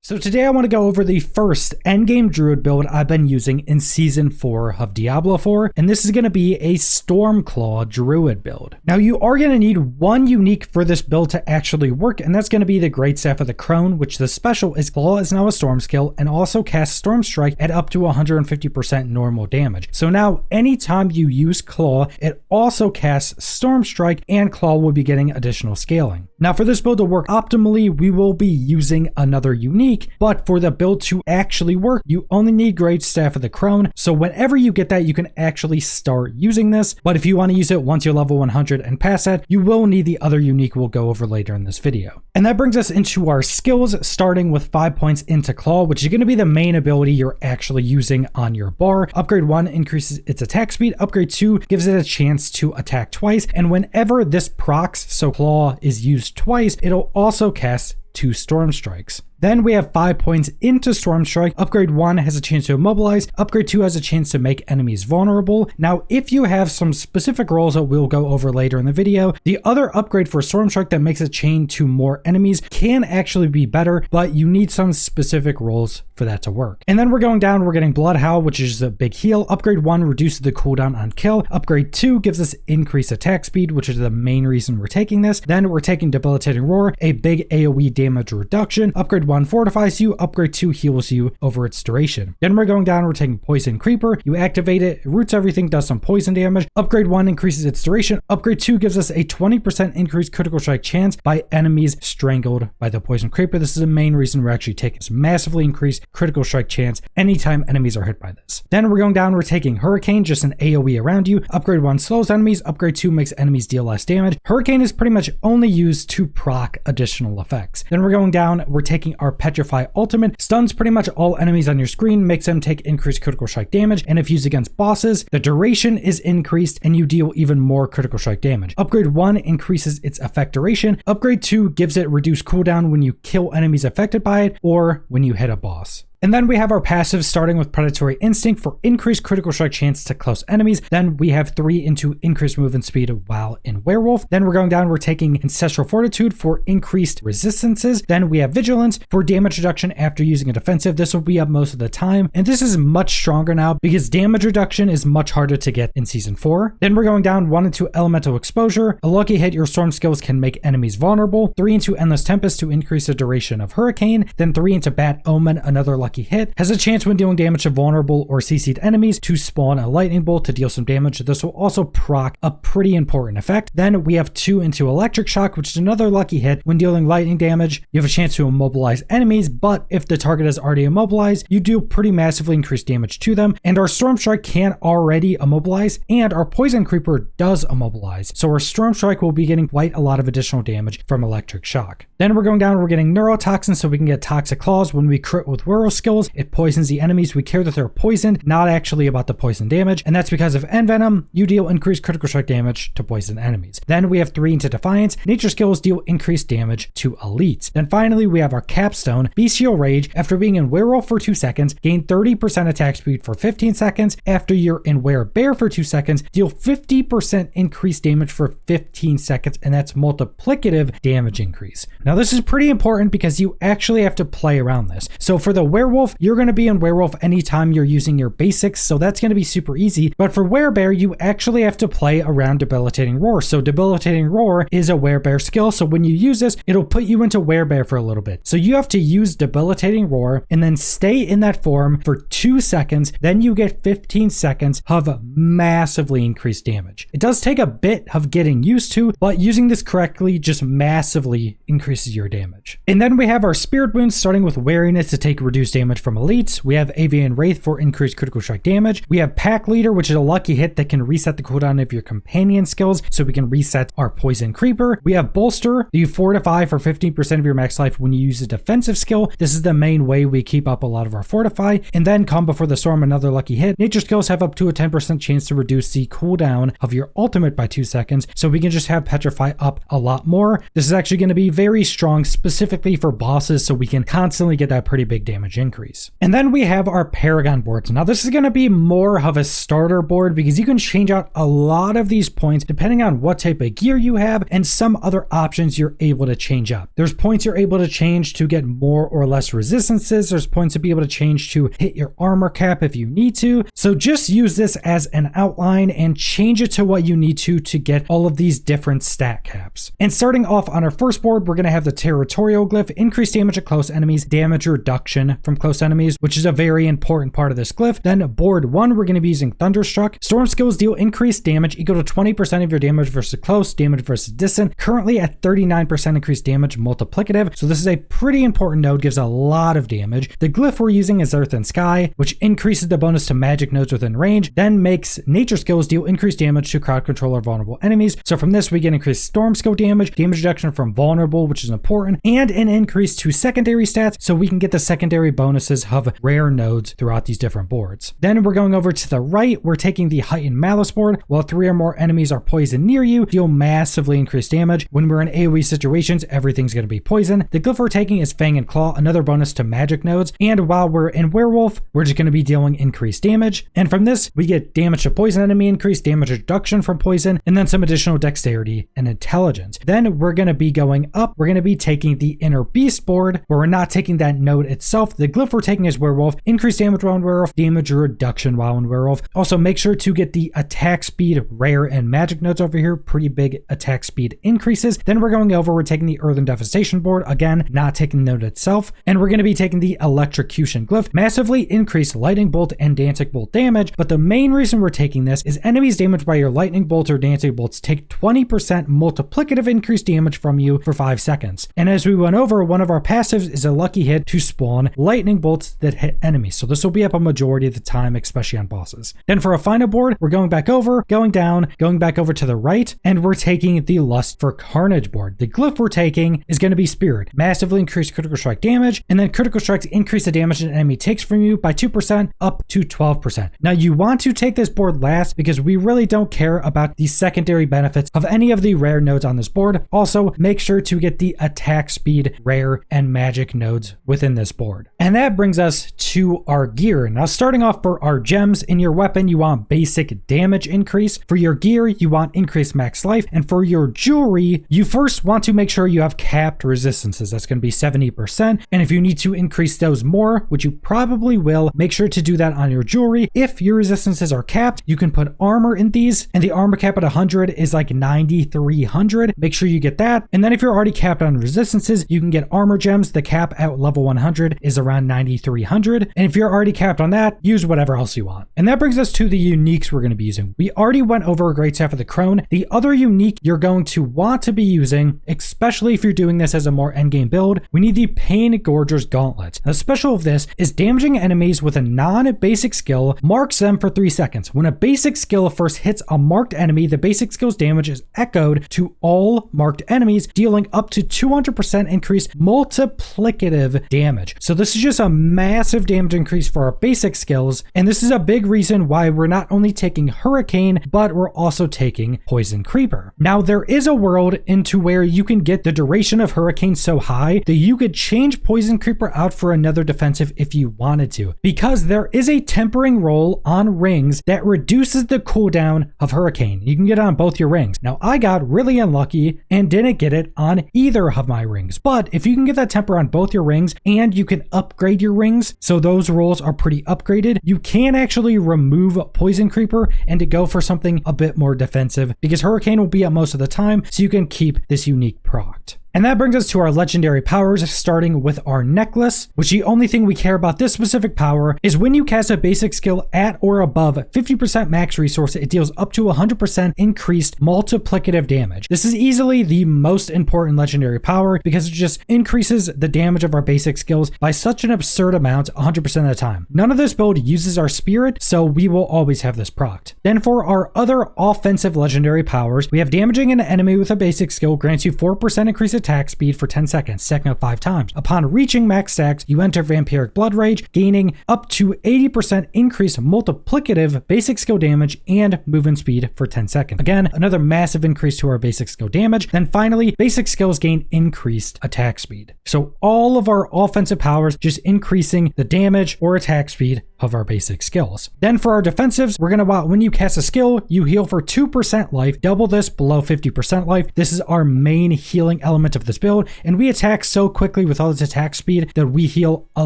So today I want to go over the first endgame druid build I've been using in season 4 of Diablo 4, and this is going to be a Stormclaw Druid build. Now you are going to need one unique for this build to actually work, and that's going to be the Great Staff of the Crone, which the special is Claw is now a storm skill and also casts Storm Strike at up to 150% normal damage. So now anytime you use Claw, it also casts Storm Strike, and Claw will be getting additional scaling. Now for this build to work optimally, we will be using another unique, but for the build to actually work, you only need Great Staff of the Crone. So whenever you get that, you can actually start using this. But if you want to use it once you're level 100 and past that, you will need the other unique we'll go over later in this video. And that brings us into our skills, starting with 5 points into Claw, which is going to be the main ability you're actually using on your bar. Upgrade 1 increases its attack speed. Upgrade 2 gives it a chance to attack twice. And whenever this procs, so Claw is used twice, it'll also cast 2 Storm Strikes. Then we have 5 points into Storm Strike. Upgrade 1 has a chance to immobilize. Upgrade 2 has a chance to make enemies vulnerable. Now, if you have some specific roles that we'll go over later in the video, the other upgrade for Storm Strike that makes it chain to more enemies can actually be better, but you need some specific roles for that to work. And then we're going down, we're getting Blood Howl, which is a big heal. Upgrade 1 reduces the cooldown on kill. Upgrade 2 gives us increased attack speed, which is the main reason we're taking this. Then we're taking Debilitating Roar, a big AoE damage reduction. Upgrade 1 fortifies you. Upgrade 2 heals you over its duration. Then we're going down, we're taking Poison Creeper. You activate it roots everything, does some poison damage. Upgrade 1 increases its duration. Upgrade 2 gives us a 20% increased critical strike chance by enemies strangled by the Poison Creeper. This is the main reason we're actually taking this massively increased critical strike chance anytime enemies are hit by this. Then we're going down, we're taking Hurricane, just an AoE around you. Upgrade 1 slows enemies. Upgrade 2 makes enemies deal less damage. Hurricane is pretty much only used to proc additional effects. Then we're going down, we're taking our Petrify ultimate. Stuns pretty much all enemies on your screen, makes them take increased critical strike damage, and if used against bosses, the duration is increased and you deal even more critical strike damage. Upgrade 1 increases its effect duration. Upgrade 2 gives it reduced cooldown when you kill enemies affected by it or when you hit a boss. And then we have our passive, starting with Predatory Instinct for increased critical strike chance to close enemies. Then we have 3 into increased movement speed while in Werewolf. Then we're going down, we're taking Ancestral Fortitude for increased resistances. Then we have Vigilance for damage reduction after using a defensive. This will be up most of the time. And this is much stronger now because damage reduction is much harder to get in Season 4. Then we're going down 1 into Elemental Exposure. A lucky hit, your storm skills can make enemies vulnerable. 3 into Endless Tempest to increase the duration of Hurricane. Then 3 into Bat Omen, another lucky hit, has a chance when dealing damage to vulnerable or CC'd enemies to spawn a lightning bolt to deal some damage. This will also proc a pretty important effect. Then we have 2 into Electric Shock, which is another lucky hit. When dealing lightning damage, you have a chance to immobilize enemies, but if the target is already immobilized, you do pretty massively increased damage to them. And our Storm Strike can already immobilize, and our Poison Creeper does immobilize. So our Storm Strike will be getting quite a lot of additional damage from Electric Shock. Then we're going down, we're getting Neurotoxin, so we can get Toxic Claws when we crit with Werewolf skills. It poisons the enemies. We care that they're poisoned, not actually about the poison damage. And that's because of Envenom, you deal increased critical strike damage to poison enemies. Then we have 3 into Defiance. Nature skills deal increased damage to elites. Then finally, we have our capstone, Bestial Rage. After being in Werewolf for 2 seconds, gain 30% attack speed for 15 seconds. After you're in Werebear for 2 seconds, deal 50% increased damage for 15 seconds. And that's multiplicative damage increase. Now this is pretty important because you actually have to play around this. So for the Werewolf, you're going to be in Werewolf anytime you're using your basics, so that's going to be super easy. But for Werebear, you actually have to play around Debilitating Roar. So Debilitating Roar is a Werebear skill, so when you use this, it'll put you into Werebear for a little bit. So you have to use Debilitating Roar and then stay in that form for 2 seconds, then you get 15 seconds of massively increased damage. It does take a bit of getting used to, but using this correctly just massively increases your damage. And then we have our Spirit Boons, starting with Wariness to take reduced damage from elites. We have Avian Wraith for increased critical strike damage. We have Pack Leader, which is a lucky hit that can reset the cooldown of your companion skills, so we can reset our Poison Creeper. We have Bolster, you fortify for 15% of your max life when you use a defensive skill. This is the main way we keep up a lot of our fortify. And then Calm Before the Storm, another lucky hit. Nature skills have up to a 10% chance to reduce the cooldown of your ultimate by 2 seconds, so we can just have Petrify up a lot more. This is actually going to be very strong specifically for bosses, so we can constantly get that pretty big damage increase. And then we have our Paragon Boards. Now this is going to be more of a starter board because you can change out a lot of these points depending on what type of gear you have and some other options you're able to change up. There's points you're able to change to get more or less resistances. There's points to be able to change to hit your armor cap if you need to. So just use this as an outline and change it to what you need to get all of these different stat caps. And starting off on our first board, we're going to have the territorial glyph, increase damage at close enemies, damage reduction from close enemies, which is a very important part of this glyph. Then board 1, we're going to be using Thunderstruck. Storm skills deal increased damage equal to 20% of your damage versus close, damage versus distant, currently at 39% increased damage multiplicative. So this is a pretty important node, gives a lot of damage. The glyph we're using is Earth and Sky, which increases the bonus to magic nodes within range, then makes nature skills deal increased damage to crowd control or vulnerable enemies. So from this, we get increased storm skill damage reduction from vulnerable, which is important, and an increase to secondary stats, so we can get the secondary bonuses of rare nodes throughout these different boards. Then we're going over to the right, we're taking the heightened malice board. While 3 or more enemies are poisoned near you, deal massively increased damage. When we're in AoE situations, everything's going to be poison. The glyph we're taking is Fang and Claw, another bonus to magic nodes. And while we're in Werewolf, we're just going to be dealing increased damage. And from this, we get damage to poison enemy increase, damage reduction from poison, and then some additional dexterity and intelligence. Then we're going to be going up. We're going to be taking the Inner Beast board, where we're not taking that node itself. The glyph we're taking is Werewolf, increased damage while in Werewolf, damage reduction while in Werewolf. Also, make sure to get the attack speed, rare, and magic nodes over here. Pretty big attack speed increases. Then we're going over, we're taking the Earth and Devastation board. Again, not taking the node itself. And we're going to be taking the Electrocution glyph, massively increase lightning bolt and dancing bolt damage. But the main reason we're taking this is enemies damaged by your lightning bolt or dancing bolts take 20% multiplicative increased damage from you for 5 seconds. And as we went over, one of our passives is a lucky hit to spawn lightning bolts that hit enemies. So this will be up a majority of the time, especially on bosses. Then for a final board, we're going back over, going down, going back over to the right, and we're taking the Lust for Carnage board. The glyph we're taking is going to be Spirit, massively increase critical strike damage, and then critical strikes increase the damage an enemy takes from you by 2% up to 12%. Now you want to take this board last because we really don't care about the secondary benefits of any of the rare nodes on this board. Also, make sure to get the attack speed, rare, and magic nodes within this board. And that brings us to our gear. Now starting off, for our gems, in your weapon you want basic damage increase. For your gear, you want increased max life. And for your jewelry, you first want to make sure you have capped resistances. That's going to be 70%. And if you need to increase those more, which you probably will, make sure to do that on your jewelry. If your resistances are capped, you can put armor in these, and the armor cap at 100 is like 9,300. Make sure you get that. And then if you're already capped on resistances, you can get armor gems. The cap at level 100 is around 9,300. And if you're already capped on that, use whatever else you want. And that brings us to the uniques we're going to be using. We already went over a Great Staff of the Crone. The other unique you're going to want to be using, especially if you're doing this as a more endgame build, we need the Pain Gorger's Gauntlet. The special of this is damaging enemies with a non-basic skill marks them for 3 seconds. When a basic skill first hits a marked enemy, the basic skill's damage is echoed to all marked enemies, dealing up to 200% increased multiplicative damage. So this is just a massive damage increase for our basic skills, and this is a big reason why we're not only taking Hurricane, but we're also taking Poison Creeper. Now there is a world into where you can get the duration of Hurricane so high that you could change Poison Creeper out for another defensive if you wanted to, because there is a tempering roll on rings that reduces the cooldown of Hurricane. You can get it on both your rings. Now I got really unlucky and didn't get it on either of my rings, but if you can get that temper on both your rings and you can upgrade your rings so those rolls are pretty upgraded, you can actually remove Poison Creeper and to go for something a bit more defensive, because Hurricane will be up most of the time, so you can keep this unique procced. And that brings us to our legendary powers, starting with our necklace, which the only thing we care about this specific power is when you cast a basic skill at or above 50% max resource, it deals up to 100% increased multiplicative damage. This is easily the most important legendary power because it just increases the damage of our basic skills by such an absurd amount 100% of the time. None of this build uses our spirit, so we will always have this procced. Then for our other offensive legendary powers, we have damaging an enemy with a basic skill grants you 4% increased attack speed for 10 seconds, stacking up 5 times. Upon reaching max stacks, you enter Vampiric Blood Rage, gaining up to 80% increased multiplicative basic skill damage and movement speed for 10 seconds. Again, another massive increase to our basic skill damage. Then finally, basic skills gain increased attack speed. So all of our offensive powers just increasing the damage or attack speed of our basic skills. Then for our defensives, we're going to want when you cast a skill, you heal for 2% life, double this below 50% life. This is our main healing element of this build, and we attack so quickly with all this attack speed that we heal a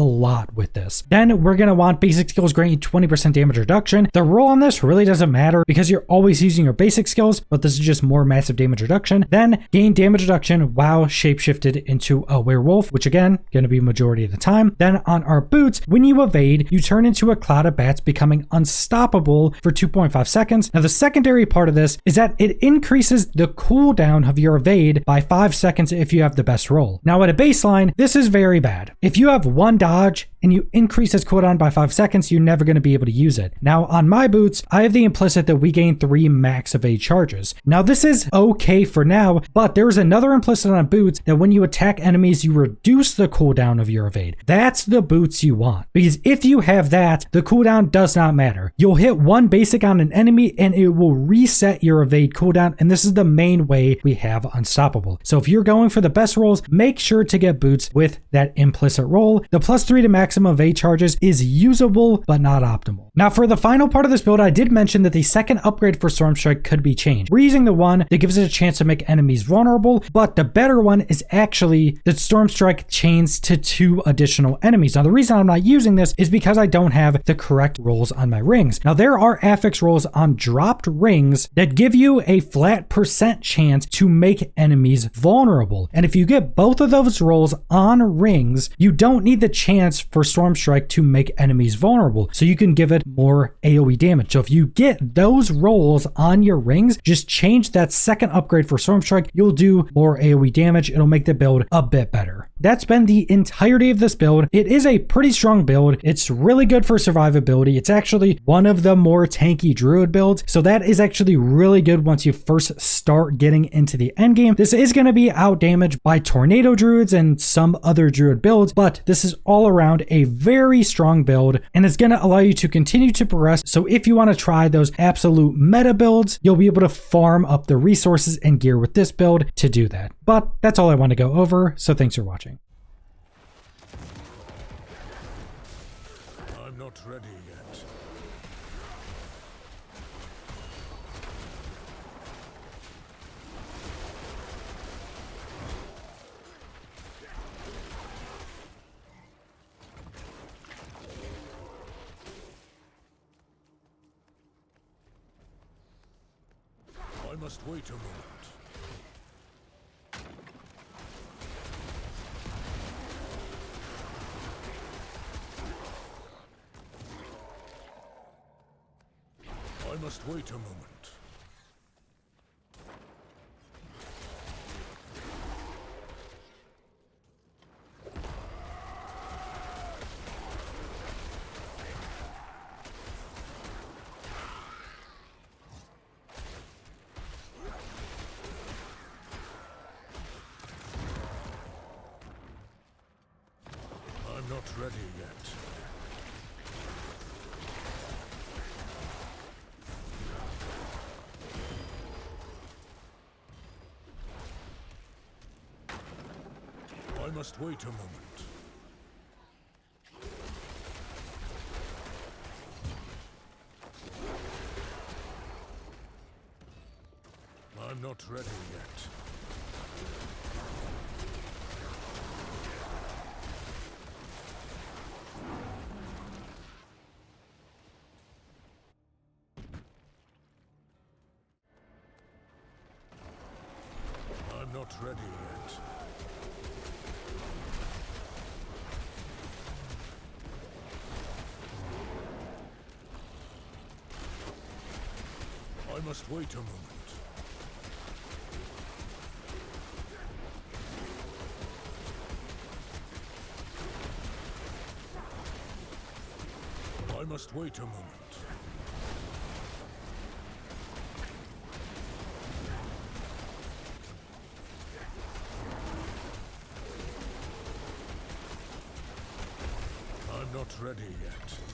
lot with this. Then we're going to want basic skills granting 20% damage reduction. The roll on this really doesn't matter because you're always using your basic skills, but this is just more massive damage reduction. Then gain damage reduction while shapeshifted into a werewolf, which again, going to be majority of the time. Then on our boots, when you evade, you turn into a cloud of bats, becoming unstoppable for 2.5 seconds. Now the secondary part of this is that it increases the cooldown of your evade by 5 seconds if you have the best roll. Now at a baseline, this is very bad. If you have one dodge and you increase its cooldown by 5 seconds, you're never going to be able to use it. Now on my boots, I have the implicit that we gain 3 max evade charges. Now this is okay for now, but there is another implicit on boots that when you attack enemies, you reduce the cooldown of your evade. That's the boots you want, because if you have that, the cooldown does not matter. You'll hit one basic on an enemy and it will reset your evade cooldown, and this is the main way we have unstoppable. So if you're going for the best rolls, make sure to get boots with that implicit roll. The +3 to maximum evade charges is usable, but not optimal. Now for the final part of this build, I did mention that the second upgrade for Stormstrike could be changed. We're using the one that gives it a chance to make enemies vulnerable, but the better one is actually that Stormstrike chains to 2 additional enemies. Now the reason I'm not using this is because I don't have the correct rolls on my rings. Now there are affix rolls on dropped rings that give you a flat % chance to make enemies vulnerable. And if you get both of those rolls on rings, you don't need the chance for Stormstrike to make enemies vulnerable. So you can give it more AoE damage. So if you get those rolls on your rings, just change that second upgrade for Stormstrike. You'll do more AoE damage. It'll make the build a bit better. That's been the entirety of this build. It is a pretty strong build. It's really good for survivability. It's actually one of the more tanky druid builds. So that is actually really good once you first start getting into the end game. This is going to be outdamaged by tornado druids and some other druid builds, but this is all around a very strong build, and it's going to allow you to continue to progress. So if you want to try those absolute meta builds, you'll be able to farm up the resources and gear with this build to do that. But that's all I want to go over. So thanks for watching. I'm not ready yet. I must wait a moment. I must wait a moment. I'm not ready yet. I must wait a moment. I'm not ready yet. I'm not ready yet. I must wait a moment. I must wait a moment. I'm not ready yet.